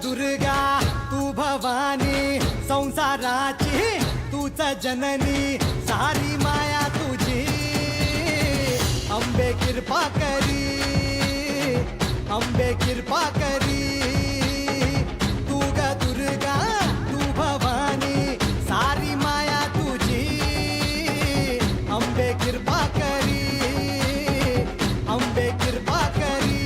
दुर्गा तू भवानी संसाराची तूच जननी सारी माया तुझी अंबे कृपा करी अंबे कृपा करी तू ग दुर्गा तू भवानी सारी माया तुझी अंबे कृपा करी अंबे कृपा करी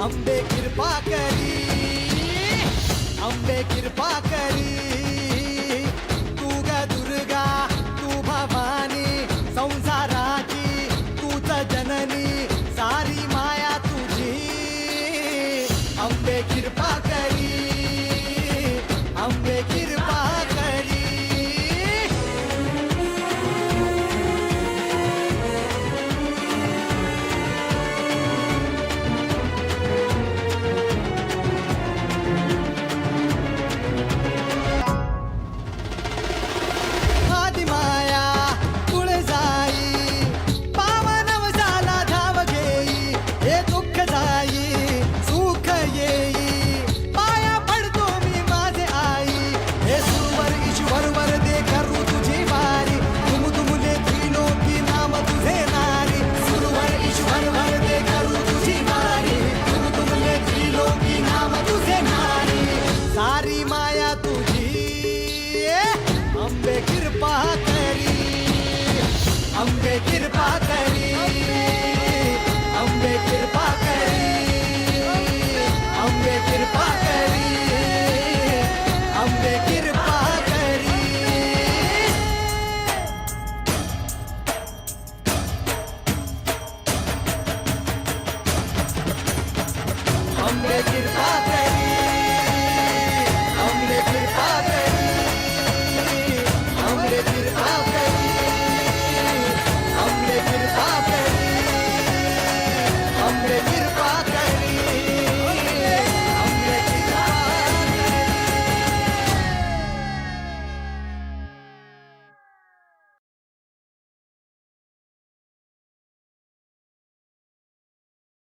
अंबे कृपा करी अंबे कृपा करी तू ग दुर्गा तू भवानी संसाराची तूच जननी सारी माया तुझी अंबे कृपा करी अंबे कृपा करी अंबे कृपा करी अंबे